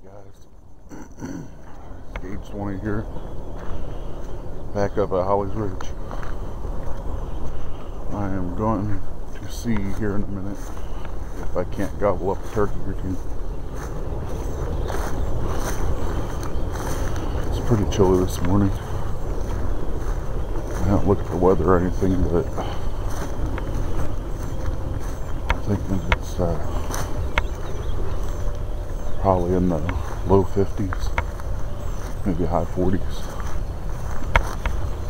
guys, Gage 20 here, back up at Holly's Ridge. I am going to see here in a minute if I can't gobble up a turkey or two. It's pretty chilly this morning. I haven't looked at the weather or anything, but I'm thinking it's probably in the low 50s, maybe high 40s.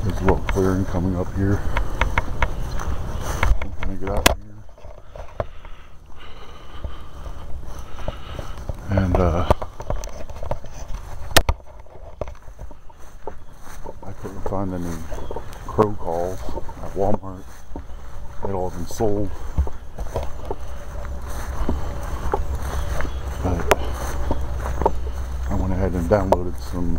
There's a little clearing coming up here. I'm gonna get out of here. And I couldn't find any crow calls at Walmart. They'd all been sold. But I went ahead and downloaded some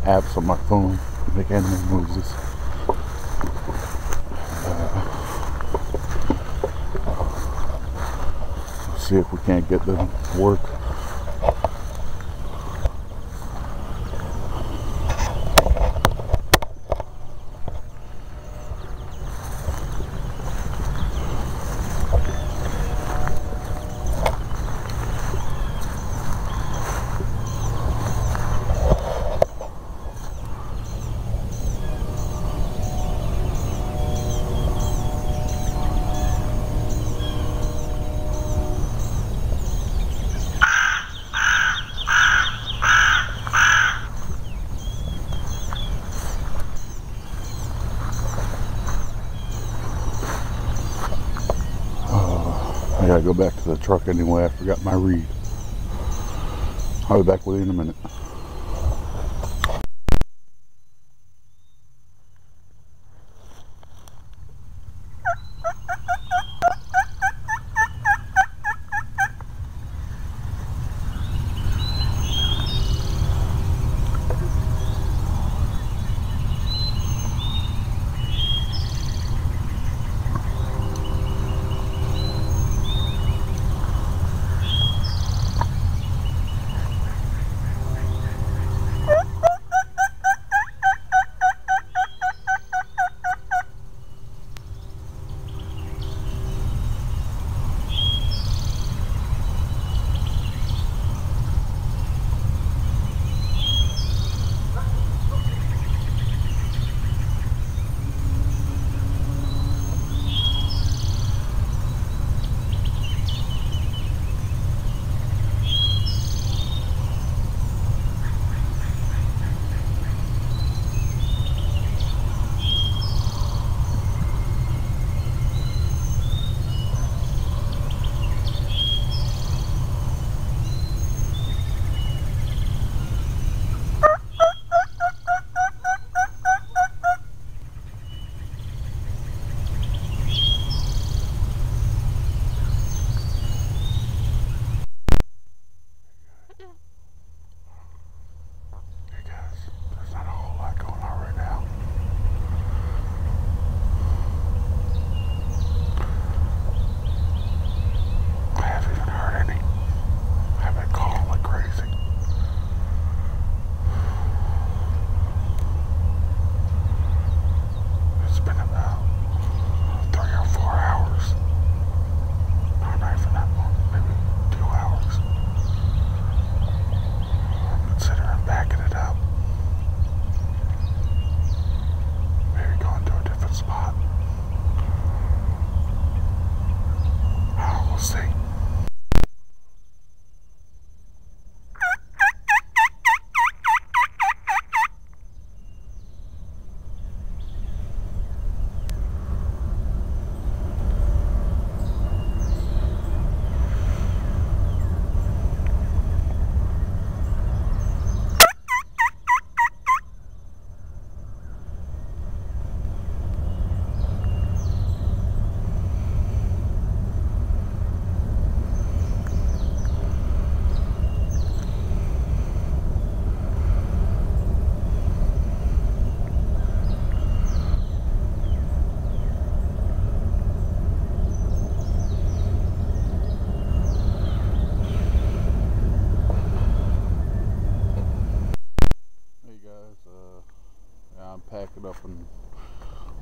apps on my phone to make animal noises. See if we can't get them to work. I gotta go back to the truck anyway. I forgot my reed. I'll be back with you in a minute.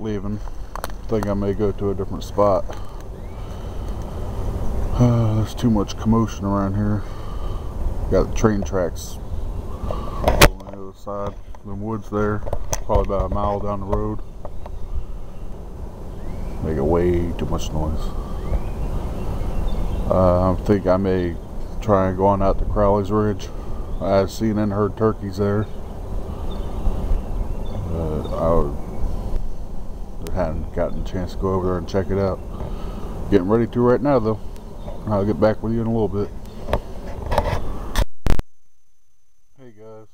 leaving. Think I may go to a different spot. There's too much commotion around here. Got the train tracks on the other side. The woods there, probably about a mile down the road. Making way too much noise. I think I may try and go on out to Crowley's Ridge. I've seen and heard turkeys there. I hadn't gotten a chance to go over there and check it out. Getting ready to right now though. I'll get back with you in a little bit. Hey guys.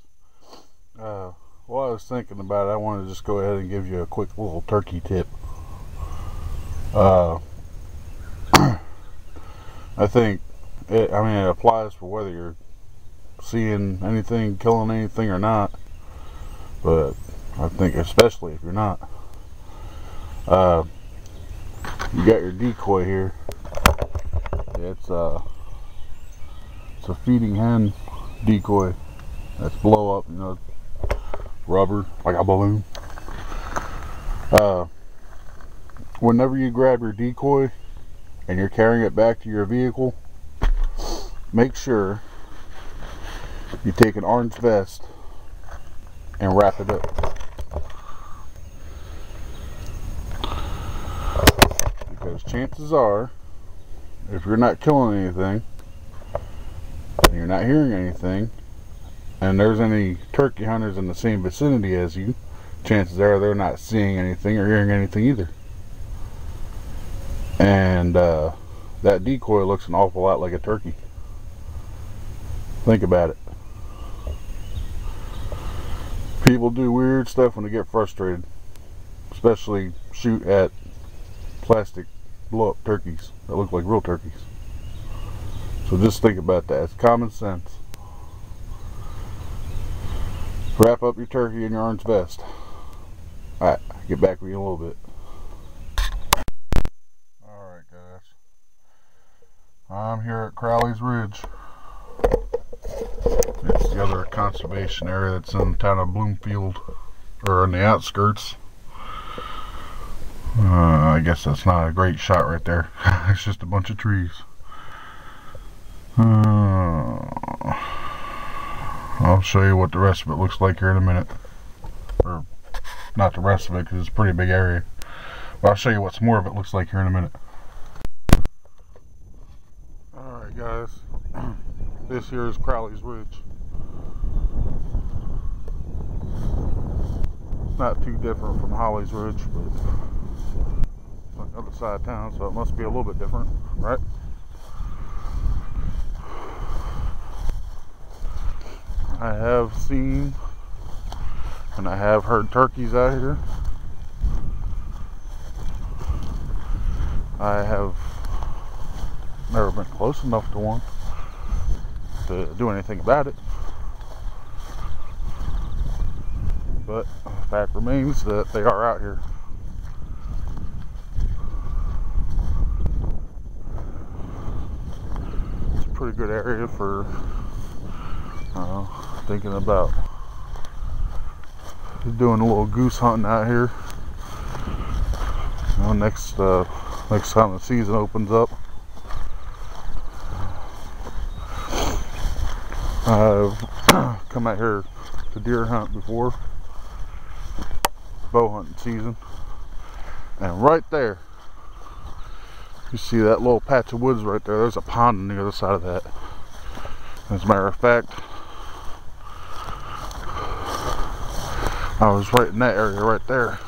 While I was thinking about it, I wanted to just go ahead and give you a quick little turkey tip. I think it applies for whether you're seeing anything, killing anything or not, but I think especially if you're not. You got your decoy here. It's a feeding hen decoy. That's blow up, you know, rubber like a balloon. Whenever you grab your decoy and you're carrying it back to your vehicle, make sure you take an orange vest and wrap it up. Because chances are, if you're not killing anything, and you're not hearing anything, and there's any turkey hunters in the same vicinity as you, chances are they're not seeing anything or hearing anything either. And that decoy looks an awful lot like a turkey. Think about it. People do weird stuff when they get frustrated, especially shoot at plastic blow-up turkeys that look like real turkeys. So just think about that. It's common sense. Wrap up your turkey in your orange vest. Alright, get back with you in a little bit. Alright guys, I'm here at Crowley's Ridge. It's the other conservation area that's in the town of Bloomfield, or on the outskirts. I guess that's not a great shot right there. It's just a bunch of trees. I'll show you what the rest of it looks like here in a minute. Or not the rest of it, because it's a pretty big area. But I'll show you what some more of it looks like here in a minute. Alright guys, this here is Crowley's Ridge. Not too different from Holly's Ridge, but it's on the other side of town, so it must be a little bit different, right? I have seen and I have heard turkeys out here. I have never been close enough to one to do anything about it, but the fact remains that they are out here. It's a pretty good area for thinking about doing a little goose hunting out here. You know, next time the season opens up. I've come out here to deer hunt before, bow hunting season, and right there, you see that little patch of woods right there. There's a pond on the other side of that. As a matter of fact, I was right in that area right there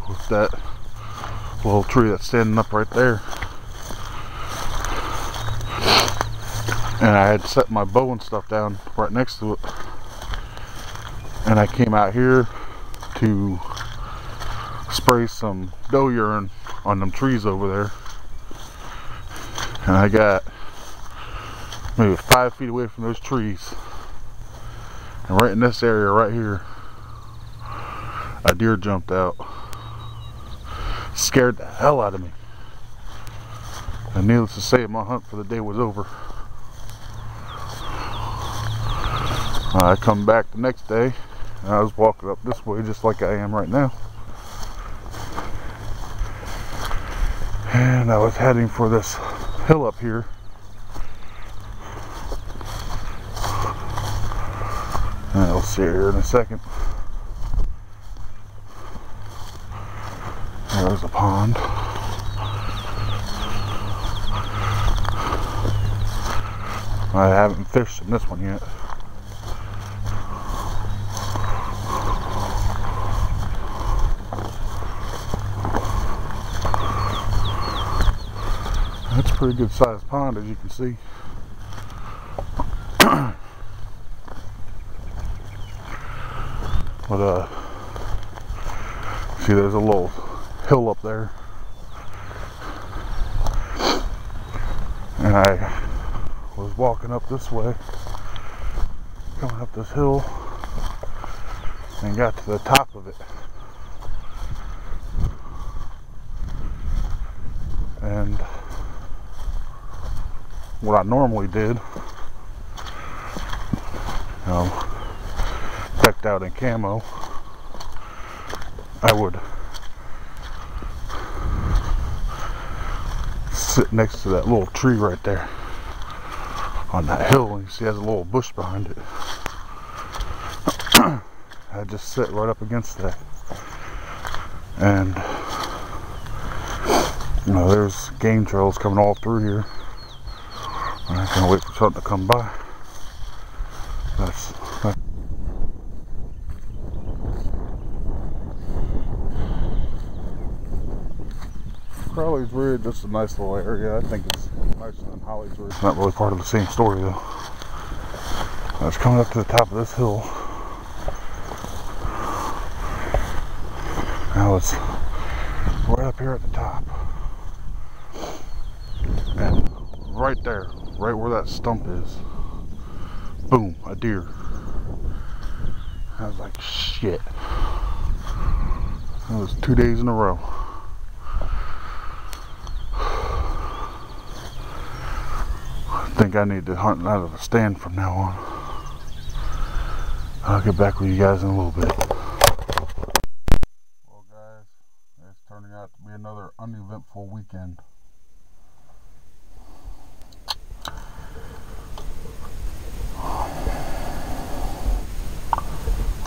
with that little tree that's standing up right there. And I had set my bow and stuff down right next to it. And I came out here to spray some doe urine on them trees over there. And I got maybe 5 feet away from those trees. And right in this area right here, a deer jumped out. Scared the hell out of me. And needless to say, my hunt for the day was over. I come back the next day, and I was walking up this way just like I am right now. And I was heading for this hill up here. And I'll see it here in a second. There's a pond. I haven't fished in this one yet. That's a pretty good sized pond, as you can see. But see, there's a little hill up there, and I was walking up this way, coming up this hill, and got to the top of it, and what I normally did, decked out in camo, I would sit next to that little tree right there on that hill, and you see it has a little bush behind it. I just sit right up against that, and there's game trails coming all through here. I can't wait for something to come by. That's Crowley's Ridge, just a nice little area. I think it's nicer than Holly's Ridge. It's not really part of the same story though. I was coming up to the top of this hill. Now it's right up here at the top. And right there, right where that stump is, boom, a deer. I was like, shit. That was 2 days in a row. I think I need to hunt out of the stand from now on. I'll get back with you guys in a little bit. Well guys, it's turning out to be another uneventful weekend.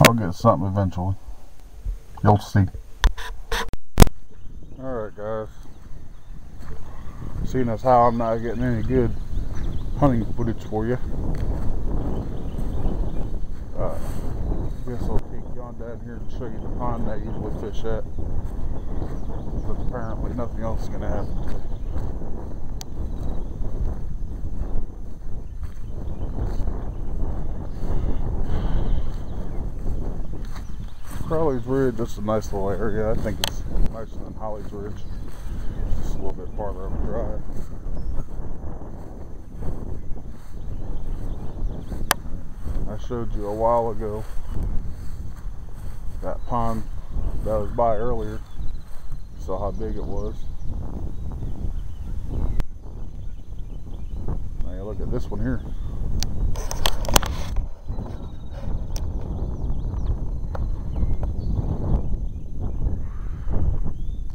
I'll get something eventually. You'll see. Alright guys. Seeing as how I'm not getting any good hunting footage for you, I guess I'll take you on down here and show you the pond I usually fish at. But apparently nothing else is going to happen today. Crowley's Ridge, just a nice little area. I think it's nicer than Holly's Ridge. Just a little bit farther up the drive. I showed you a while ago that pond that I was by earlier. You saw how big it was. Now you look at this one here.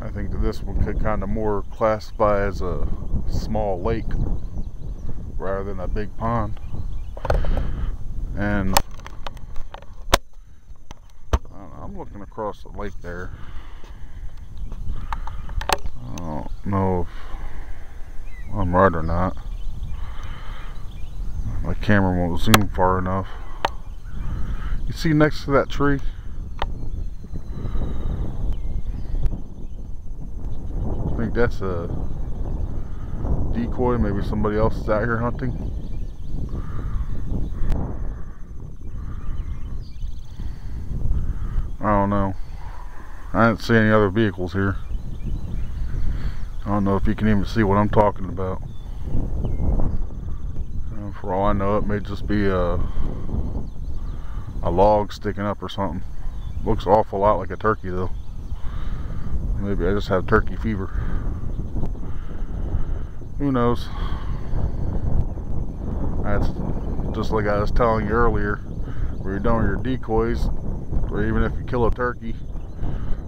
I think that this one could kind of more classify as a small lake rather than a big pond. And I'm looking across the lake there. I don't know if I'm right or not. My camera won't zoom far enough. You see next to that tree? I think that's a decoy. Maybe somebody else is out here hunting. I don't know. I didn't see any other vehicles here. I don't know if you can even see what I'm talking about. For all I know, it may just be a log sticking up or something. Looks an awful lot like a turkey though. Maybe I just have turkey fever. Who knows? That's just like I was telling you earlier, where you're doing your decoys, or even if you kill a turkey,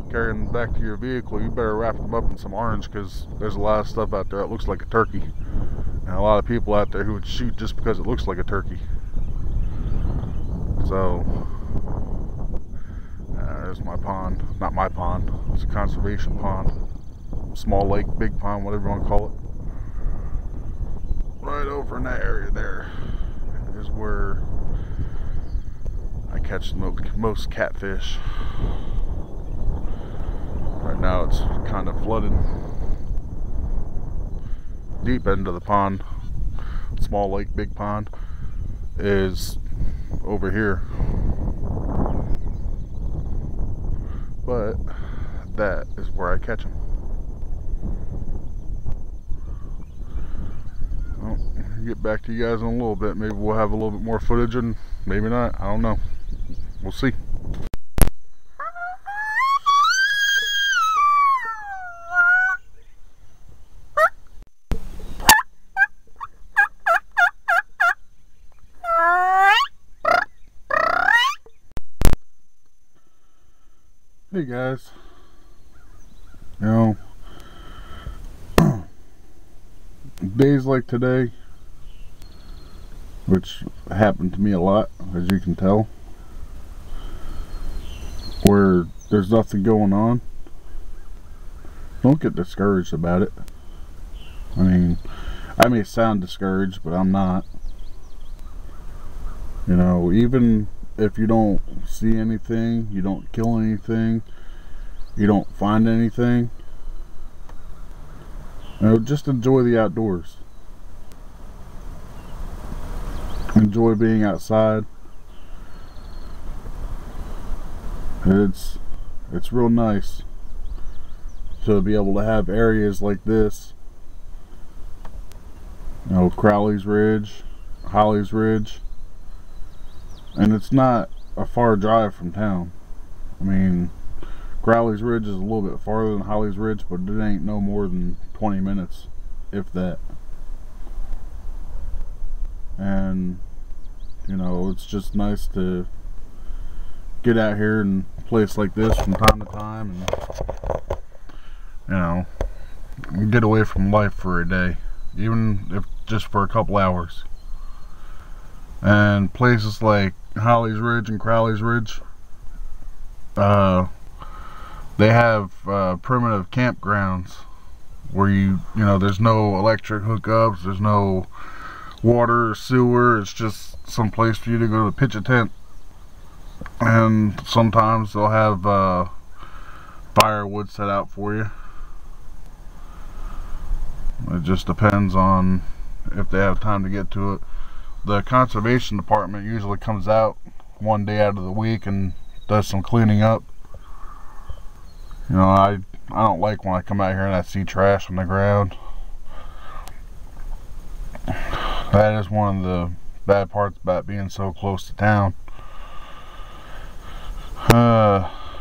carrying back to your vehicle, you better wrap them up in some orange, because there's a lot of stuff out there that looks like a turkey, and a lot of people out there who would shoot just because it looks like a turkey. So there's my pond. Not my pond, it's a conservation pond, small lake, big pond, whatever you want to call it. Right over in that area there is where I catch the most catfish. Right now it's kind of flooded. Deep end of the pond, small lake, big pond, is over here. But that is where I catch them. Well, I'll get back to you guys in a little bit. Maybe we'll have a little bit more footage, and maybe not. I don't know. We'll see. Hey guys, you know, days like today, which happened to me a lot, as you can tell, where there's nothing going on, don't get discouraged about it. I mean, I may sound discouraged, but I'm not. You know, even if you don't see anything, you don't kill anything, you don't find anything, you know, just enjoy the outdoors. Enjoy being outside. It's real nice to be able to have areas like this. You know, Crowley's Ridge, Holly's Ridge. And it's not a far drive from town. I mean, Crowley's Ridge is a little bit farther than Holly's Ridge, but it ain't no more than 20 minutes, if that. And, you know, it's just nice to get out here in a place like this from time to time and, you know, get away from life for a day, even if just for a couple hours. And places like Holly's Ridge and Crowley's Ridge, they have primitive campgrounds where you know, there's no electric hookups, there's no water or sewer, it's just some place for you to go to pitch a tent. And sometimes they'll have firewood set out for you. It just depends on if they have time to get to it. The conservation department usually comes out one day out of the week and does some cleaning up. You know, I don't like when I come out here and I see trash on the ground. That is one of the bad parts about being so close to town.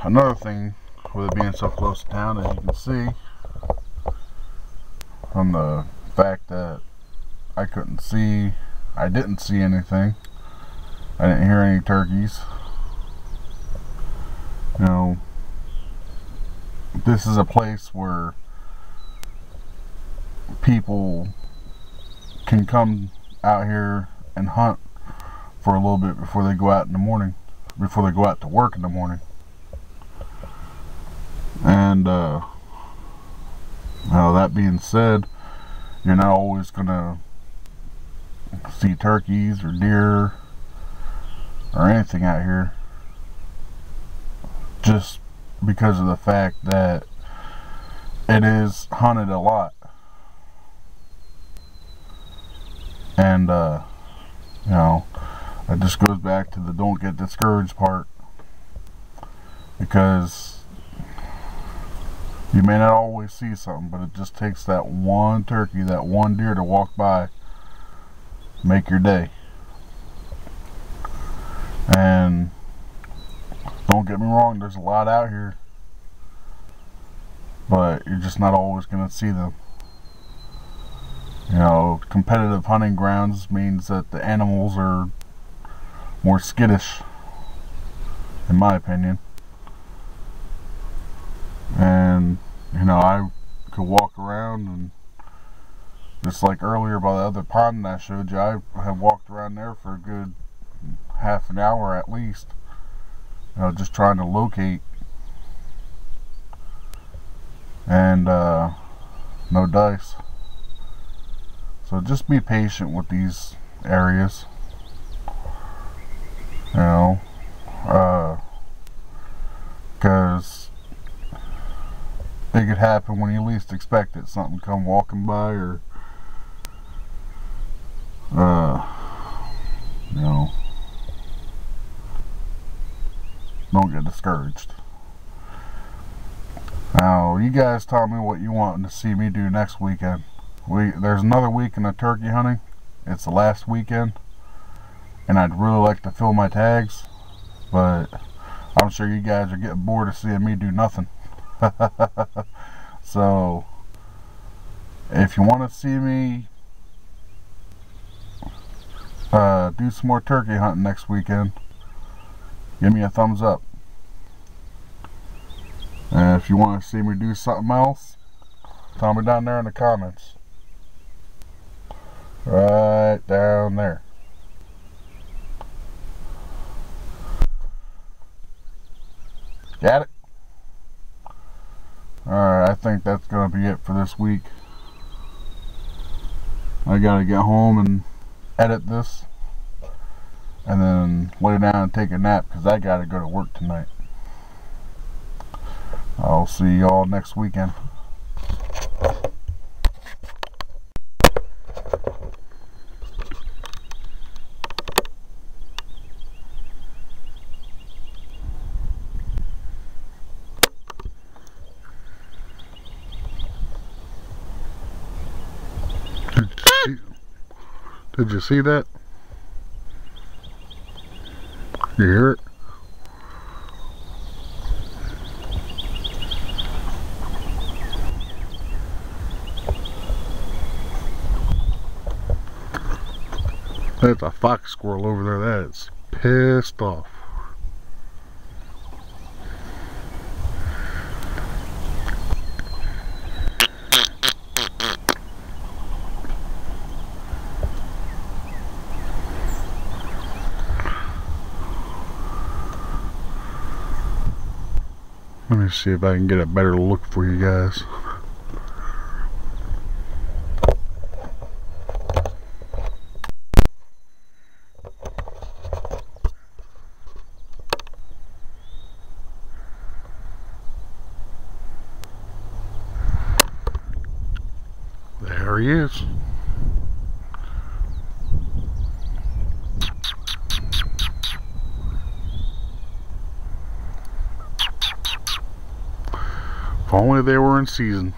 Another thing with it being so close to town, as you can see from the fact that I didn't see anything. I didn't hear any turkeys. You know, this is a place where people can come out here and hunt for a little bit before they go out in the morning, before they go out to work in the morning. And now, that being said, you're not always gonna see turkeys or deer or anything out here, just because of the fact that it is hunted a lot. And you know, it just goes back to the don't get discouraged part, because you may not always see something, but it just takes that one turkey, that one deer to walk by, make your day. And don't get me wrong, there's a lot out here, but you're just not always going to see them. You know, competitive hunting grounds means that the animals are more skittish, in my opinion. and you know, I could walk around, and just like earlier by the other pond that I showed you, I have walked around there for a good half an hour at least, you know, just trying to locate, and no dice. So just be patient with these areas, you know, because it could happen when you least expect it. Something come walking by, or you know, don't get discouraged. Now, you guys tell me what you want to see me do next weekend. There's another weekend of turkey hunting. It's the last weekend, and I'd really like to fill my tags, but I'm sure you guys are getting bored of seeing me do nothing. So, if you want to see me do some more turkey hunting next weekend, give me a thumbs up. And if you want to see me do something else, tell me down there in the comments. Right down there. Got it? Alright, I think that's going to be it for this week. I gotta get home and edit this, and then lay down and take a nap, because I gotta go to work tonight. I'll see y'all next weekend. Did you see that? You hear it? That's a fox squirrel over there. That is pissed off. Let me see if I can get a better look for you guys. There he is. If only they were in season.